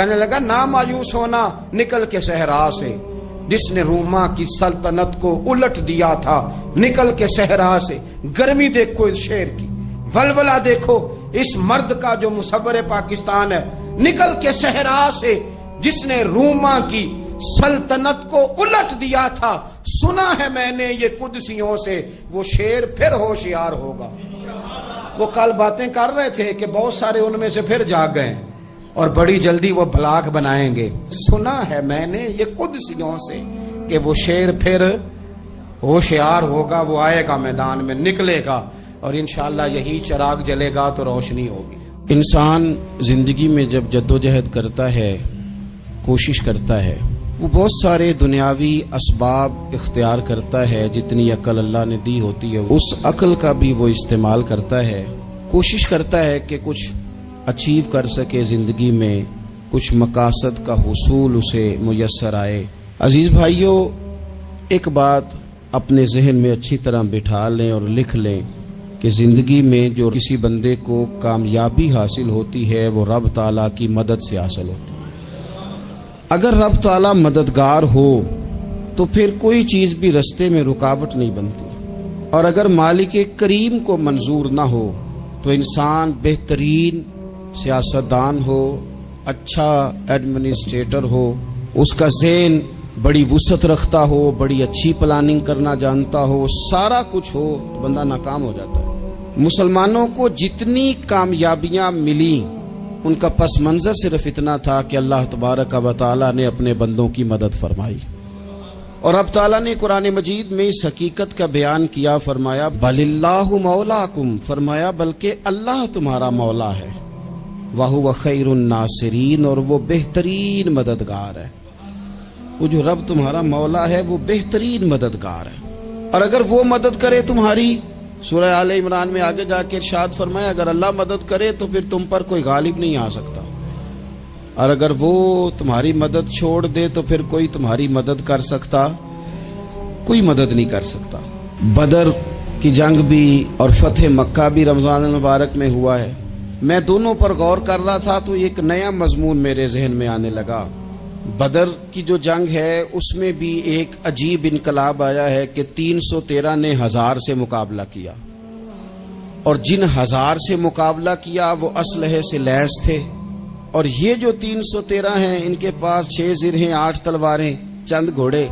کہنے لگا نا مایوس ہونا، نکل کے صحرا سے، جس نے روما کی سلطنت کو الٹ دیا تھا، نکل کے صحرا سے۔ گرمی دیکھو اس شیر کی، ولولہ دیکھو اس مرد کا جو مصور پاکستان ہے، نکل کے صحرا سے جس نے روما کی سلطنت کو الٹ دیا تھا، سنا ہے میں نے یہ قدسیوں سے، وہ شیر پھر ہوشیار ہوگا۔ وہ کل باتیں کر رہے تھے کہ بہت سارے ان میں سے پھر جاگ گئے اور بڑی جلدی وہ بلاک بنائیں گے۔ سنا ہے میں نے یہ قدسیوں سے کہ وہ شیر پھر ہوشیار ہوگا، وہ آئے گا میدان میں، نکلے گا، اور انشاءاللہ یہی چراغ جلے گا تو روشنی ہوگی۔ انسان زندگی میں جب جدوجہد کرتا ہے، کوشش کرتا ہے، وہ بہت سارے دنیاوی اسباب اختیار کرتا ہے، جتنی عقل اللہ نے دی ہوتی ہے اس عقل کا بھی وہ استعمال کرتا ہے، کوشش کرتا ہے کہ کچھ اچیو کر سکے زندگی میں، کچھ مقاصد کا حصول اسے میسر آئے۔ عزیز بھائیوں، ایک بات اپنے ذہن میں اچھی طرح بٹھا لیں اور لکھ لیں کہ زندگی میں جو کسی بندے کو کامیابی حاصل ہوتی ہے وہ رب تعالیٰ کی مدد سے حاصل ہوتی ہے۔ اگر رب تعالیٰ مددگار ہو تو پھر کوئی چیز بھی رستے میں رکاوٹ نہیں بنتی، اور اگر مالک کریم کو منظور نہ ہو تو انسان بہترین سیاستدان ہو، اچھا ایڈمنسٹریٹر ہو، اس کا ذہن بڑی وسعت رکھتا ہو، بڑی اچھی پلاننگ کرنا جانتا ہو، سارا کچھ ہو، تو بندہ ناکام ہو جاتا ہے۔ مسلمانوں کو جتنی کامیابیاں ملیں ان کا پس منظر صرف اتنا تھا کہ اللہ تبارک و تعالیٰ نے اپنے بندوں کی مدد فرمائی، اور اب تعالیٰ نے قرآن مجید میں اس حقیقت کا بیان کیا، فرمایا بل اللہ مولاکم، فرمایا بلکہ اللہ تمہارا مولا ہے، وَهُوَ خَيْرُ النَّاصِرِينَ، اور وہ بہترین مددگار ہے۔ وہ جو رب تمہارا مولا ہے وہ بہترین مددگار ہے، اور اگر وہ مدد کرے تمہاری، سورہ آل عمران میں آگے جا کے ارشاد فرمایا اگر اللہ مدد کرے تو پھر تم پر کوئی غالب نہیں آ سکتا، اور اگر وہ تمہاری مدد چھوڑ دے تو پھر کوئی تمہاری مدد کر سکتا، کوئی مدد نہیں کر سکتا۔ بدر کی جنگ بھی اور فتح مکہ بھی رمضان المبارک میں ہوا ہے۔ میں دونوں پر غور کر رہا تھا تو ایک نیا مضمون میرے ذہن میں آنے لگا۔ بدر کی جو جنگ ہے اس میں بھی ایک عجیب انقلاب آیا ہے کہ 313 نے 1000 سے مقابلہ کیا، اور جن 1000 سے مقابلہ کیا وہ اسلحے سے لیس تھے، اور یہ جو 313 ہیں ان کے پاس 6 زرہیں، 8 تلواریں، چند گھوڑے،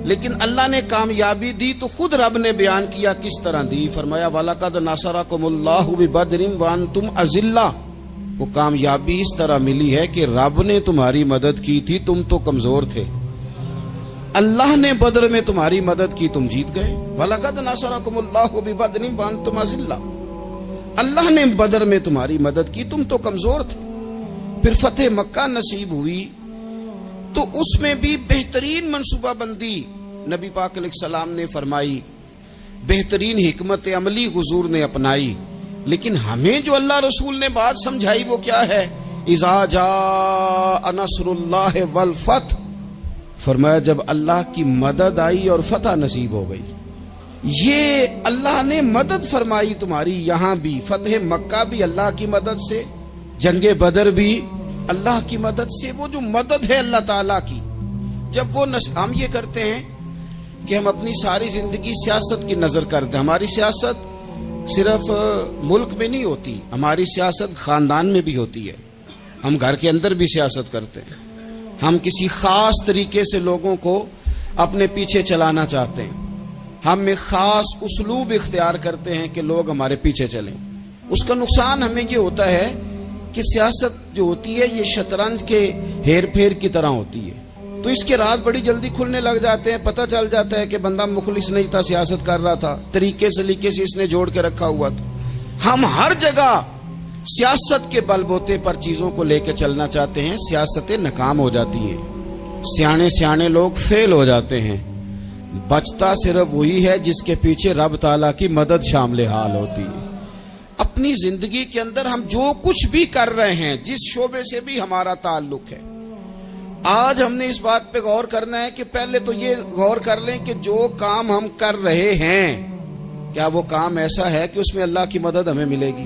لیکن اللہ نے کامیابی دی تو خود رب نے بیان کیا کس طرح دی، فرمایا وَلَقَدْ نَصَرَكُمُ اللَّهُ بِبَدْرٍ وَأَنْتُمْ أَذِلَّةٌ۔ وہ کامیابی اس طرح ملی ہے کہ رب نے تمہاری مدد کی تھی، تم تو کمزور تھے، اللہ نے بدر میں تمہاری مدد کی، تم جیت گئے۔ وَلَقَدْ نَصَرَكُمُ اللَّهُ بِبَدْرٍ وَأَنْتُمْ أَذِلَّةٌ، اللہ نے بدر میں تمہاری مدد کی، تم تو کمزور تھے۔ پھر فتح مکہ نصیب ہوئی تو اس میں بھی بہترین منصوبہ بندی نبی پاک علیہ السلام نے فرمائی، بہترین حکمت عملی حضور نے اپنائی، لیکن ہمیں جو اللہ رسول نے بات سمجھائی وہ کیا ہے؟ اذا جاء نصر اللہ والفتح، فرمایا جب اللہ کی مدد آئی اور فتح نصیب ہو گئی۔ یہ اللہ نے مدد فرمائی تمہاری، یہاں بھی فتح مکہ بھی اللہ کی مدد سے، جنگ بدر بھی اللہ کی مدد سے۔ وہ جو مدد ہے اللہ تعالیٰ کی، جب وہ ہم یہ کرتے ہیں کہ ہم اپنی ساری زندگی سیاست کی نظر کرتے ہیں، ہماری سیاست صرف ملک میں نہیں ہوتی، ہماری سیاست خاندان میں بھی ہوتی ہے، ہم گھر کے اندر بھی سیاست کرتے ہیں، ہم کسی خاص طریقے سے لوگوں کو اپنے پیچھے چلانا چاہتے ہیں، ہم ایک خاص اسلوب اختیار کرتے ہیں کہ لوگ ہمارے پیچھے چلیں۔ اس کا نقصان ہمیں یہ ہوتا ہے کہ سیاست جو ہوتی ہے یہ شطرنج کے ہیر پھیر کی طرح ہوتی ہے، تو اس کے راز بڑی جلدی کھلنے لگ جاتے ہیں، پتہ چل جاتا ہے کہ بندہ مخلص نہیں تھا، سیاست کر رہا تھا، طریقے سلیقے سے اس نے جوڑ کے رکھا ہوا تھا۔ ہم ہر جگہ سیاست کے بل بوتے پر چیزوں کو لے کے چلنا چاہتے ہیں، سیاستیں ناکام ہو جاتی ہیں، سیانے لوگ فیل ہو جاتے ہیں، بچتا صرف وہی ہے جس کے پیچھے رب تعالیٰ کی مدد شامل حال ہوتی ہے۔ اپنی زندگی کے اندر ہم جو کچھ بھی کر رہے ہیں، جس شعبے سے بھی ہمارا تعلق ہے، آج ہم نے اس بات پہ غور کرنا ہے کہ پہلے تو یہ غور کر لیں کہ جو کام ہم کر رہے ہیں کیا وہ کام ایسا ہے کہ اس میں اللہ کی مدد ہمیں ملے گی؟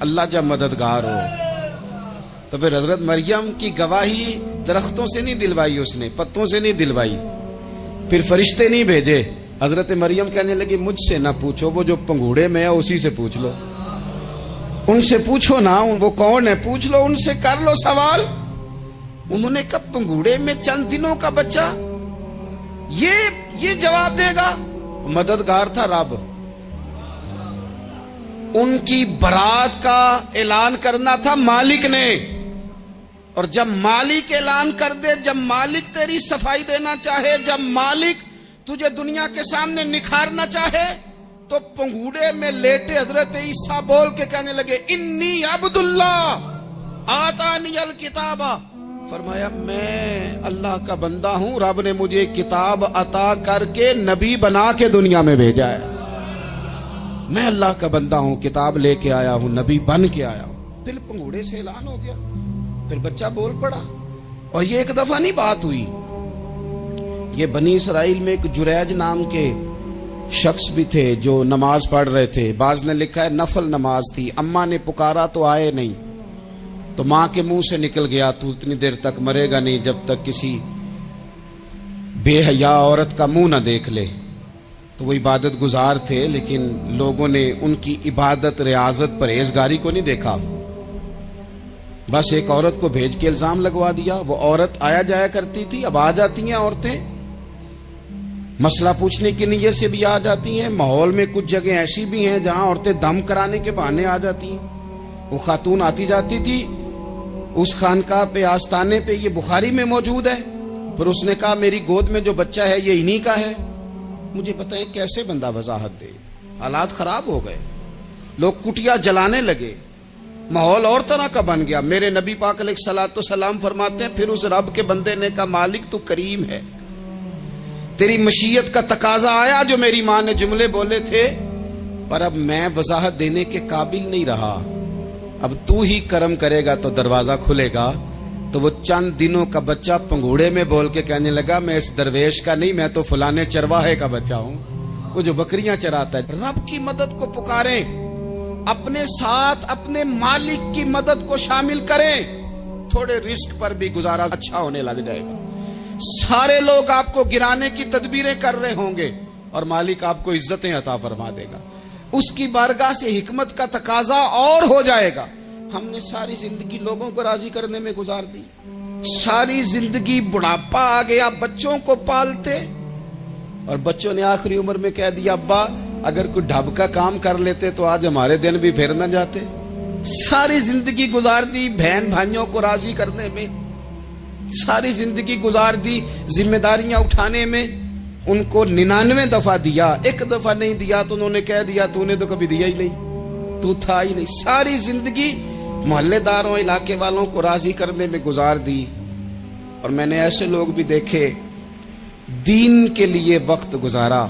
اللہ جب مددگار ہو، تو پھر حضرت مریم کی گواہی درختوں سے نہیں دلوائی، اس نے پتوں سے نہیں دلوائی، پھر فرشتے نہیں بھیجے. حضرت مریم کہنے لگی مجھ سے نہ پوچھو، وہ جو پنگوڑے میں ہے اسی سے پوچھ لو، ان سے پوچھو نا، وہ کون ہے پوچھ لو، ان سے کر لو سوال. انہوں نے کہا پنگوڑے میں چند دنوں کا بچہ، یہ جواب دے گا؟ مددگار تھا رب. ان کی برات کا اعلان کرنا تھا مالک نے، اور جب مالک اعلان کر دے، جب مالک تیری صفائی دینا چاہے، جب مالک تجھے دنیا کے سامنے نکھارنا چاہے، تو پنگوڑے میں لیٹے حضرت عیسیٰ بول کے کہنے لگے انی عبداللہ آتانی الکتاب، فرمایا میں اللہ کا بندہ ہوں، رب نے مجھے کتاب عطا کر کے نبی بنا کے دنیا میں بھیجا ہے، میں اللہ کا بندہ ہوں، کتاب لے کے آیا ہوں، نبی بن کے آیا ہوں. پھر پنگوڑے سے اعلان ہو گیا، پھر بچہ بول پڑا. اور یہ ایک دفعہ نہیں بات ہوئی، یہ بنی اسرائیل میں ایک جریج نام کے شخص بھی تھے جو نماز پڑھ رہے تھے. بعض نے لکھا ہے نفل نماز تھی، اماں نے پکارا تو آئے نہیں، تو ماں کے منہ سے نکل گیا تو اتنی دیر تک مرے گا نہیں جب تک کسی بے حیا عورت کا منہ نہ دیکھ لے. تو وہ عبادت گزار تھے، لیکن لوگوں نے ان کی عبادت، ریاضت، پرہیزگاری کو نہیں دیکھا. بس ایک عورت کو بھیج کے الزام لگوا دیا. وہ عورت آیا جایا کرتی تھی، اب آ جاتی ہیں عورتیں، مسئلہ پوچھنے کی نیت سے بھی آ جاتی ہیں. ماحول میں کچھ جگہ ایسی بھی ہیں جہاں عورتیں دم کرانے کے بہانے آ جاتی ہیں. وہ خاتون آتی جاتی تھی اس خانقاہ پہ، آستانے پہ، یہ بخاری میں موجود ہے. پھر اس نے کہا میری گود میں جو بچہ ہے یہ انہی کا ہے. مجھے بتائیں کیسے بندہ وضاحت دے. حالات خراب ہو گئے، لوگ کٹیا جلانے لگے، ماحول اور طرح کا بن گیا. میرے نبی پاک علیہ الصلوۃ والسلام فرماتے ہیں پھر اس رب کے بندے نے کہا مالک تو کریم ہے، تیری مشیت کا تقاضا آیا جو میری ماں نے جملے بولے تھے، پر اب میں وضاحت دینے کے قابل نہیں رہا، اب تو ہی کرم کرے گا تو دروازہ کھلے گا. تو وہ چند دنوں کا بچہ پنگوڑے میں بول کے کہنے لگا میں اس درویش کا نہیں، میں تو فلانے چرواہے کا بچہ ہوں، وہ جو بکریاں چراتا ہے. رب کی مدد کو پکاریں، اپنے ساتھ اپنے مالک کی مدد کو شامل کریں، تھوڑے رزق پر بھی گزارا اچھا ہونے لگ جائے گا. سارے لوگ آپ کو گرانے کی تدبیریں کر رہے ہوں گے اور مالک آپ کو عزتیں عطا فرما دے گا. اس کی بارگاہ سے حکمت کا تقاضا اور ہو جائے گا. ہم نے ساری زندگی لوگوں کو راضی کرنے میں گزار دی، ساری زندگی بڑھاپا آ گیا بچوں کو پالتے، اور بچوں نے آخری عمر میں کہہ دیا ابا اگر کوئی ڈھب کا کام کر لیتے تو آج ہمارے دن بھی پھر نہ جاتے. ساری زندگی گزار دی بہن بھائیوں کو راضی کرنے میں، ساری زندگی گزار دی ذمہ داریاں اٹھانے میں. ان کو 99 دفعہ دیا، ایک دفعہ نہیں دیا تو انہوں نے کہہ دیا تو نے تو کبھی دیا ہی نہیں، تو تھا ہی نہیں. ساری زندگی محلے داروں، علاقے والوں کو راضی کرنے میں گزار دی. اور میں نے ایسے لوگ بھی دیکھے دین کے لیے وقت گزارا،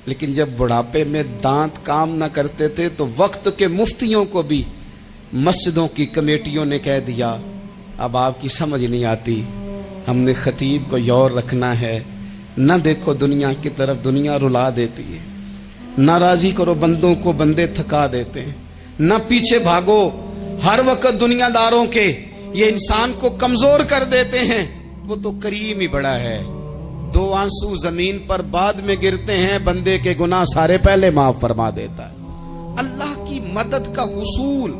لیکن جب بڑھاپے میں دانت کام نہ کرتے تھے تو وقت کے مفتیوں کو بھی مسجدوں کی کمیٹیوں نے کہہ دیا اب آپ کی سمجھ نہیں آتی، ہم نے خطیب کو یور رکھنا ہے، نہ دیکھو دنیا کی طرف، دنیا رلا دیتی ہے، نہ راضی کرو بندوں کو، بندے تھکا دیتے ہیں، نہ پیچھے بھاگو ہر وقت دنیا داروں کے، یہ انسان کو کمزور کر دیتے ہیں. وہ تو کریم ہی بڑا ہے، 2 آنسو زمین پر بعد میں گرتے ہیں، بندے کے گناہ سارے پہلے معاف فرما دیتا ہے. اللہ کی مدد کا حصول،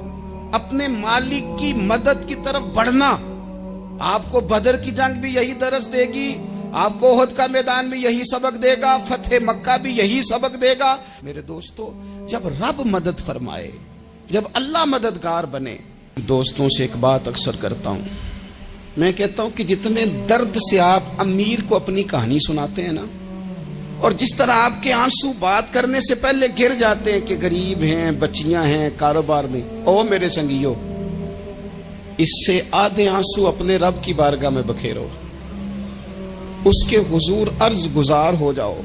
اپنے مالک کی مدد کی طرف بڑھنا. آپ کو بدر کی جنگ بھی یہی درس دے گی، آپ کو احد کا میدان بھی یہی سبق دے گا، فتح مکہ بھی یہی سبق دے گا. میرے دوستو جب رب مدد فرمائے، جب اللہ مددگار بنے. دوستوں سے ایک بات اکثر کرتا ہوں، میں کہتا ہوں کہ جتنے درد سے آپ امیر کو اپنی کہانی سناتے ہیں نا، اور جس طرح آپ کے آنسو بات کرنے سے پہلے گر جاتے ہیں کہ غریب ہیں، بچیاں ہیں، کاروبار نہیں، او میرے سنگیو، اس سے آدھے آنسو اپنے رب کی بارگاہ میں بکھیرو، اس کے حضور عرض گزار ہو جاؤ،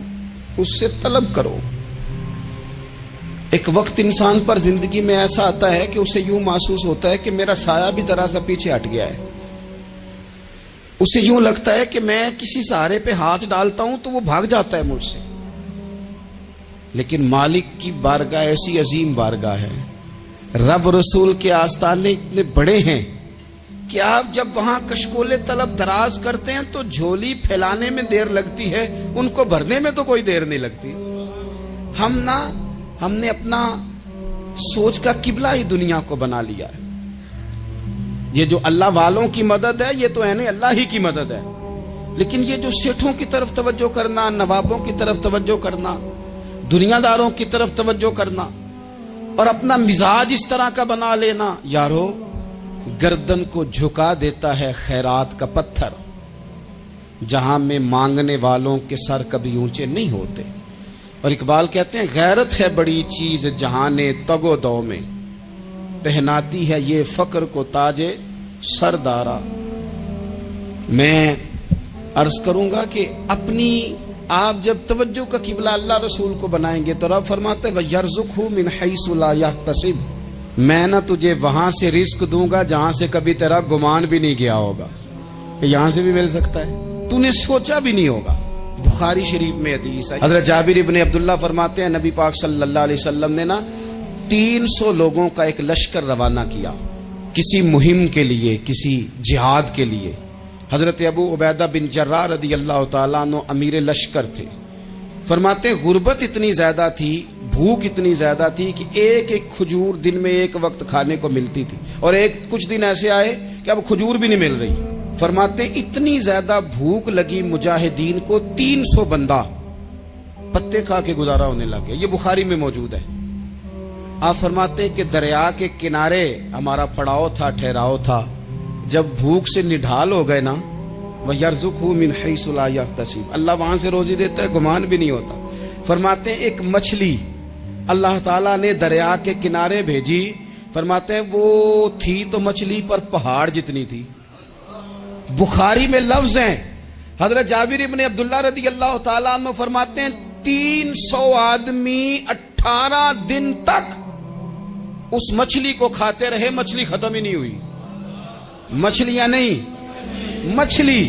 اس سے طلب کرو. ایک وقت انسان پر زندگی میں ایسا آتا ہے کہ اسے یوں محسوس ہوتا ہے کہ میرا سایہ بھی ذرا سا پیچھے ہٹ گیا ہے. اسے یوں لگتا ہے کہ میں کسی سہارے پہ ہاتھ ڈالتا ہوں تو وہ بھاگ جاتا ہے مجھ سے. لیکن مالک کی بارگاہ ایسی عظیم بارگاہ ہے، رب رسول کے آستانے اتنے بڑے ہیں کہ آپ جب وہاں کشکول طلب دراز کرتے ہیں تو جھولی پھیلانے میں دیر لگتی ہے، ان کو بھرنے میں تو کوئی دیر نہیں لگتی۔ ہم نے اپنا سوچ کا قبلہ ہی دنیا کو بنا لیا ہے۔ یہ جو اللہ والوں کی مدد ہے یہ تو ہے نہیں، اللہ ہی کی مدد ہے، لیکن یہ جو سیٹھوں کی طرف توجہ کرنا، نوابوں کی طرف توجہ کرنا، دنیا داروں کی طرف توجہ کرنا اور اپنا مزاج اس طرح کا بنا لینا، یارو گردن کو جھکا دیتا ہے خیرات کا پتھر، جہاں میں مانگنے والوں کے سر کبھی اونچے نہیں ہوتے۔ اور اقبال کہتے ہیں غیرت ہے بڑی چیز جہانے تگ و دو میں، پہناتی ہے یہ فقر کو تاج سردارا۔ میں عرض کروں گا کہ اپنی آپ جب توجہ کا قبلہ اللہ رسول کو بنائیں گے تو رب فرماتے ہیں وَيَرْزُقْهُ مِنْ حَيْثُ لَا يَحْتَسِبُ، میں نہ تجھے وہاں سے رزق دوں گا جہاں سے کبھی تیرا گمان بھی نہیں گیا ہوگا، یہاں سے بھی مل سکتا ہے، تو نے سوچا بھی نہیں ہوگا۔ بخاری شریف میں حدیث ہے، حضرت جابر ابن عبداللہ فرماتے ہیں نبی پاک صلی اللہ علیہ وسلم نے 300 لوگوں کا ایک لشکر روانہ کیا کسی مہم کے لیے، کسی جہاد کے لیے۔ حضرت ابو عبیدہ بن جراح رضی اللہ تعالیٰ عنہ امیر لشکر تھے۔ فرماتے ہیں غربت اتنی زیادہ تھی، بھوک اتنی زیادہ تھی کہ ایک ایک کھجور دن میں ایک وقت کھانے کو ملتی تھی، اور کچھ دن ایسے آئے کہ اب کھجور بھی نہیں مل رہی۔ فرماتے ہیں اتنی زیادہ بھوک لگی مجاہدین کو 300 بندہ پتے کھا کے گزارا ہونے لگے، یہ بخاری میں موجود ہے۔ آپ فرماتے ہیں کہ دریا کے کنارے ہمارا پڑاؤ تھا، ٹھہراؤ تھا، جب بھوک سے نڈھال ہو گئے نا، وَيَرْزُقْهُ مِنْ حَيْثُ لَا يَحْتَسِبُ، اللہ وہاں سے روزی دیتا ہے، گمان بھی نہیں ہوتا۔ فرماتے ہیں ایک مچھلی اللہ تعالیٰ نے دریا کے کنارے بھیجی، فرماتے ہیں وہ تھی تو مچھلی پر پہاڑ جتنی تھی۔ بخاری میں لفظ ہیں، حضرت جابر ابن عبداللہ رضی اللہ تعالیٰ عنہ فرماتے ہیں 300 آدمی 18 دن تک اس مچھلی کو کھاتے رہے، مچھلی ختم ہی نہیں ہوئی۔ مچھلیاں نہیں، مچھلی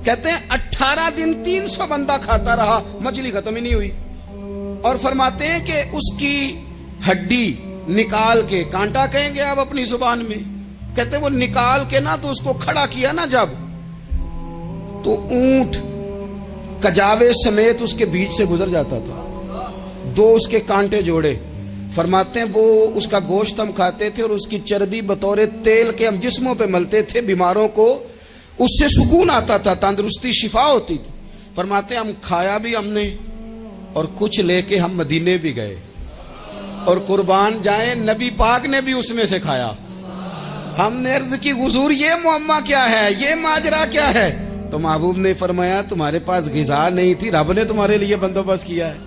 کہتے ہیں 18 دن 300 بندہ کھاتا رہا، مچھلی ختم ہی نہیں ہوئی۔ اور فرماتے ہیں کہ اس کی ہڈی نکال کے، کانٹا کہیں گے آپ اپنی زبان میں، کہتے ہیں وہ نکال کے نا تو اس کو کھڑا کیا نا جب، تو اونٹ کجاوے سمیت اس کے بیچ سے گزر جاتا تھا، 2 اس کے کانٹے جوڑے۔ فرماتے ہیں وہ اس کا گوشت ہم کھاتے تھے اور اس کی چربی بطور تیل کے ہم جسموں پہ ملتے تھے، بیماروں کو اس سے سکون آتا تھا، تندرستی شفا ہوتی تھی۔ فرماتے ہیں ہم کھایا بھی ہم نے اور کچھ لے کے ہم مدینے بھی گئے، اور قربان جائیں نبی پاک نے بھی اس میں سے کھایا۔ ہم نے عرض کی حضور یہ معمہ کیا ہے، یہ ماجرا کیا ہے؟ تو محبوب نے فرمایا تمہارے پاس غذا نہیں تھی، رب نے تمہارے لیے بندوبست کیا ہے،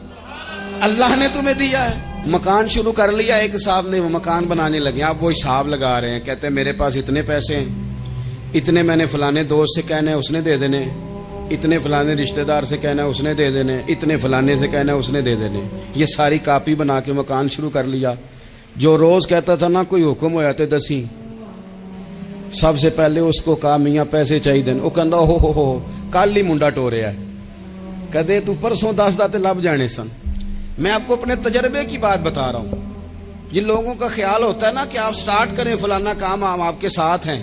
اللہ نے تمہیں دیا ہے۔ مکان شروع کر لیا، ایک صاحب نے وہ مکان بنانے لگے، آپ وہ حساب لگا رہے ہیں، کہتے ہیں میرے پاس اتنے پیسے ہیں، اتنے میں نے فلانے دوست سے کہنا ہے اس نے دے دینے، اتنے فلانے رشتہ دار سے کہنا ہے اس نے دے دینے، اتنے فلانے سے کہنا ہے اس نے دے دینے۔ یہ ساری کاپی بنا کے مکان شروع کر لیا۔ جو روز کہتا تھا نا کوئی حکم ہو جاتے 10 سب سے پہلے اس کو کہا میاں پیسے چاہیے دن، وہ کہندا ہو کل ہی منڈا ٹوریا ہے، کدے تو پرسوں 10 داتے لب جانے سن۔ میں آپ کو اپنے تجربے کی بات بتا رہا ہوں۔ جن لوگوں کا خیال ہوتا ہے نا کہ آپ سٹارٹ کریں فلانا کام، ہم آپ کے ساتھ ہیں،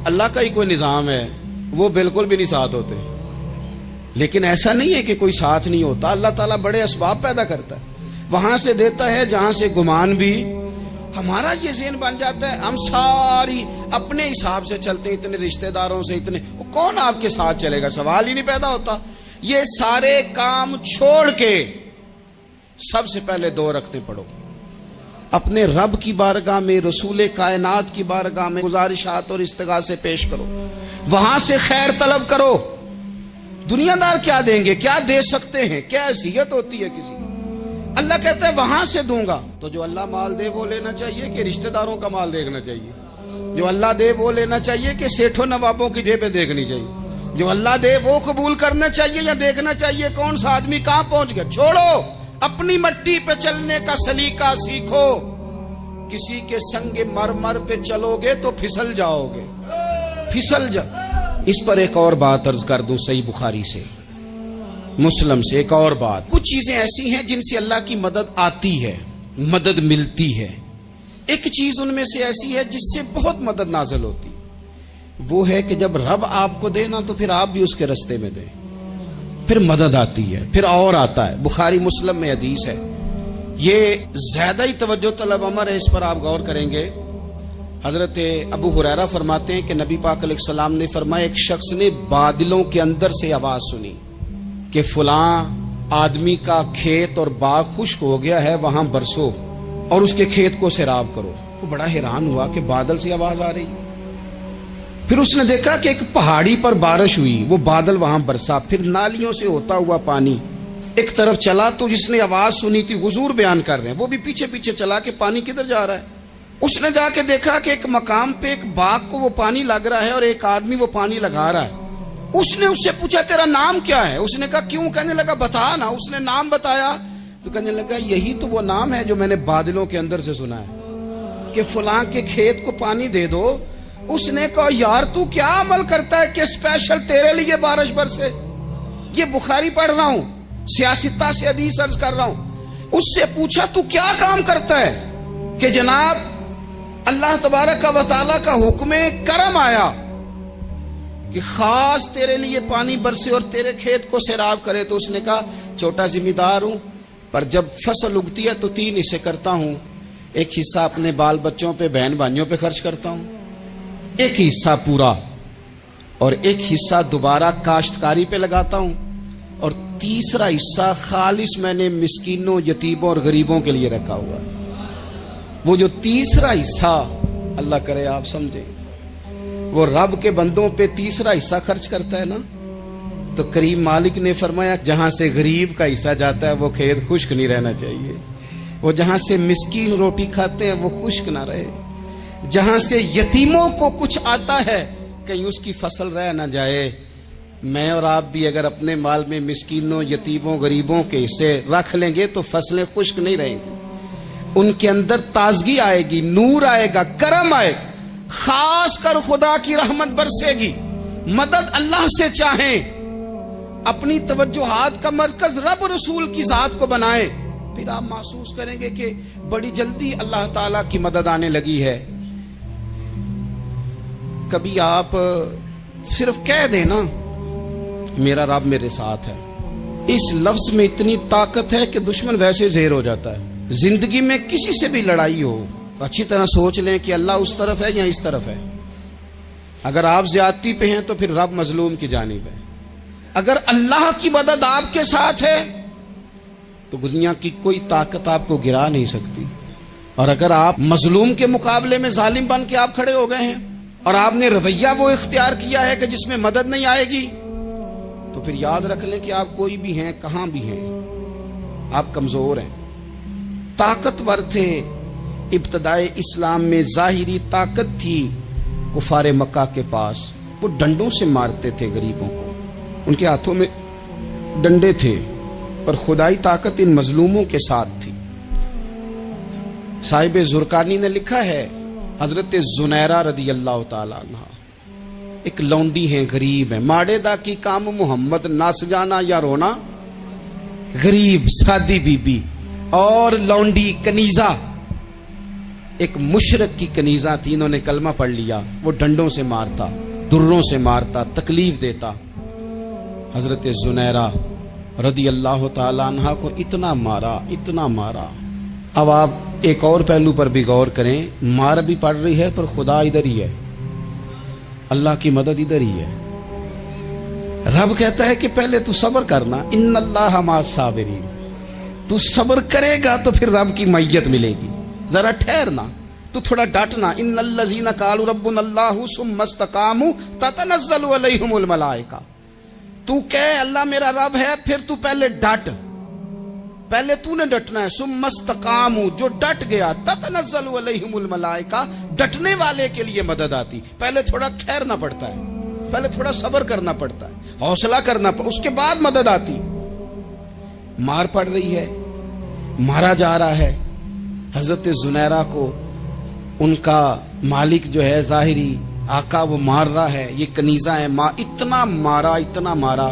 اللہ کا ہی کوئی نظام ہے، وہ بالکل بھی نہیں ساتھ ہوتے۔ لیکن ایسا نہیں ہے کہ کوئی ساتھ نہیں ہوتا، اللہ تعالیٰ بڑے اسباب پیدا کرتا ہے، وہاں سے دیتا ہے جہاں سے گمان بھی۔ ہمارا یہ ذہن بن جاتا ہے ہم ساری اپنے حساب سے چلتے ہیں، اتنے رشتہ داروں سے، اتنے، کون آپ کے ساتھ چلے گا؟ سوال ہی نہیں پیدا ہوتا۔ یہ سارے کام چھوڑ کے سب سے پہلے 2 رکعتیں پڑھو، اپنے رب کی بارگاہ میں، رسول کائنات کی بارگاہ میں گزارشات اور استغاثے پیش کرو، وہاں سے خیر طلب کرو۔ دنیا دار کیا دیں گے، کیا دے سکتے ہیں، کیا حیثیت ہوتی ہے کسی؟ اللہ کہتا ہے وہاں سے دوں گا۔ تو جو اللہ مال دے وہ لینا چاہیے کہ رشتہ داروں کا مال دیکھنا چاہیے؟ جو اللہ دے وہ لینا چاہیے کہ سیٹھوں نوابوں کی جیبیں دیکھنی چاہیے؟ جو اللہ دے وہ قبول کرنا چاہیے یا دیکھنا چاہیے کون سا آدمی کہاں پہنچ گیا؟ چھوڑو، اپنی مٹی پہ چلنے کا سلیقہ سیکھو۔ کسی کے سنگ مرمر پہ چلو گے تو پھسل جاؤ گے، پھسل جا۔ اس پر ایک اور بات عرض کر دوں صحیح بخاری سے، مسلم سے ایک اور بات، کچھ چیزیں ایسی ہیں جن سے اللہ کی مدد آتی ہے، مدد ملتی ہے. ایک چیز ان میں سے ایسی ہے جس سے بہت مدد نازل ہوتی، وہ ہے کہ جب رب آپ کو دے نا تو پھر آپ بھی اس کے رستے میں دیں، پھر مدد آتی ہے، پھر اور آتا ہے. بخاری مسلم میں حدیث ہے، یہ زیادہ ہی توجہ طلب امر ہے، اس پر آپ غور کریں گے. حضرت ابو ہریرہ فرماتے ہیں کہ نبی پاک علیہ السلام نے فرمایا ایک شخص نے بادلوں کے اندر سے آواز سنی کہ فلاں آدمی کا کھیت اور باغ خشک ہو گیا ہے، وہاں برسو اور اس کے کھیت کو سیراب کرو. وہ بڑا حیران ہوا کہ بادل سے آواز آ رہی. پھر اس نے دیکھا کہ ایک پہاڑی پر بارش ہوئی، وہ بادل وہاں برسا، پھر نالیوں سے ہوتا ہوا پانی ایک طرف چلا. تو جس نے آواز سنی تھی حضور بیان کر رہے ہیں، وہ بھی پیچھے پیچھے چلا کہ پانی کدھر جا رہا ہے. اس نے جا کے دیکھا کہ ایک مقام پہ ایک باغ کو وہ پانی لگ رہا ہے اور ایک آدمی وہ پانی لگا رہا ہے. اس نے اس سے پوچھا تیرا نام کیا ہے؟ اس نے کہا کیوں؟ کہنے لگا بتا نا. اس نے نام بتایا تو کہنے لگا یہی تو وہ نام ہے جو میں نے بادلوں کے اندر سے سنا ہے کہ فلاں کے کھیت کو پانی دے دو. اس نے کہا یار تو کیا عمل کرتا ہے کہ اسپیشل تیرے لیے بارش برسے؟ یہ بخاری پڑھ رہا ہوں، سیاستہ سے حدیث عرض کر رہا ہوں. اس سے پوچھا تو کیا کام کرتا ہے کہ جناب اللہ تبارک و تعالیٰ کا حکم کرم آیا کہ خاص تیرے لیے پانی برسے اور تیرے کھیت کو سیراب کرے. تو اس نے کہا چھوٹا ذمہ دار ہوں، پر جب فصل اگتی ہے تو 3 حصے کرتا ہوں. ایک حصہ اپنے بال بچوں پہ بہن بھائیوں پہ خرچ کرتا ہوں، ایک حصہ پورا، اور ایک حصہ دوبارہ کاشتکاری پہ لگاتا ہوں، اور تیسرا حصہ خالص میں نے مسکینوں، یتیموں اور غریبوں کے لیے رکھا ہوا ہے. وہ جو تیسرا حصہ اللہ کرے آپ سمجھیں، وہ رب کے بندوں پہ تیسرا حصہ خرچ کرتا ہے نا، تو کریم مالک نے فرمایا جہاں سے غریب کا حصہ جاتا ہے وہ کھیت خشک نہیں رہنا چاہیے. وہ جہاں سے مسکین روٹی کھاتے ہیں وہ خشک نہ رہے. جہاں سے یتیموں کو کچھ آتا ہے کہیں اس کی فصل رہ نہ جائے. میں اور آپ بھی اگر اپنے مال میں مسکینوں، یتیموں، غریبوں کے حصے رکھ لیں گے تو فصلیں خشک نہیں رہیں گی. ان کے اندر تازگی آئے گی، نور آئے گا، کرم آئے گا، خاص کر خدا کی رحمت برسے گی. مدد اللہ سے چاہیں، اپنی توجہات کا مرکز رب رسول کی ذات کو بنائیں، پھر آپ محسوس کریں گے کہ بڑی جلدی اللہ تعالیٰ کی مدد آنے لگی ہے. کبھی آپ صرف کہہ دیں نا میرا رب میرے ساتھ ہے، اس لفظ میں اتنی طاقت ہے کہ دشمن ویسے زہر ہو جاتا ہے. زندگی میں کسی سے بھی لڑائی ہو اچھی طرح سوچ لیں کہ اللہ اس طرف ہے یا اس طرف ہے. اگر آپ زیادتی پہ ہیں تو پھر رب مظلوم کی جانب ہے. اگر اللہ کی مدد آپ کے ساتھ ہے تو دنیا کی کوئی طاقت آپ کو گرا نہیں سکتی. اور اگر آپ مظلوم کے مقابلے میں ظالم بن کے آپ کھڑے ہو گئے ہیں اور آپ نے رویہ وہ اختیار کیا ہے کہ جس میں مدد نہیں آئے گی، تو پھر یاد رکھ لیں کہ آپ کوئی بھی ہیں، کہاں بھی ہیں، آپ کمزور ہیں. طاقتور تھے ابتدائے اسلام میں، ظاہری طاقت تھی کفار مکہ کے پاس، وہ ڈنڈوں سے مارتے تھے غریبوں کو، ان کے ہاتھوں میں ڈنڈے تھے، پر خدائی طاقت ان مظلوموں کے ساتھ تھی. صاحب زرقانی نے لکھا ہے حضرت زنیرہ رضی اللہ تعالی عنہ ایک لونڈی ہیں، غریب ہیں. ماڑے دا کی کام محمد، نس جانا یا رونا. غریب سادی بی بی اور لونڈی کنیزہ، ایک مشرک کی کنیزہ تھی، انہوں نے کلمہ پڑھ لیا. وہ ڈنڈوں سے مارتا، دروں سے مارتا، تکلیف دیتا. حضرت زنیرہ رضی اللہ تعالی عنہ کو اتنا مارا، اتنا مارا. اب آپ ایک اور پہلو پر بھی غور کریں، مار بھی پڑ رہی ہے پر خدا ادھر ہی ہے، اللہ کی مدد ادھر ہی ہے. رب کہتا ہے کہ پہلے تو صبر کرنا، ان اللہ مع الصابرین. تو صبر کرے گا تو پھر رب کی معیت ملے گی. ذرا ٹھہرنا، تو تھوڑا ڈٹنا. ان الذین قالوا ربنا اللہ ثم استقاموا تتنزل علیہم الملائکہ. تو کہے اللہ میرا رب ہے، پھر تو پہلے ڈٹ، پہلے تو نے ڈٹنا ہے. ثم استقاموا، جو ڈٹ گیا، تتنزل علیہم الملائکہ، ڈٹنے والے کے لیے مدد آتی. پہلے تھوڑا ٹھہرنا پڑتا ہے، پہلے تھوڑا صبر کرنا پڑتا ہے، حوصلہ کرنا پڑتا، اس کے بعد مدد آتی. مار پڑ رہی ہے، مارا جا رہا ہے. حضرت زنیرہ کو ان کا مالک جو ہے ظاہری آقا وہ مار رہا ہے، یہ کنیزہ ہے. اتنا مارا، اتنا مارا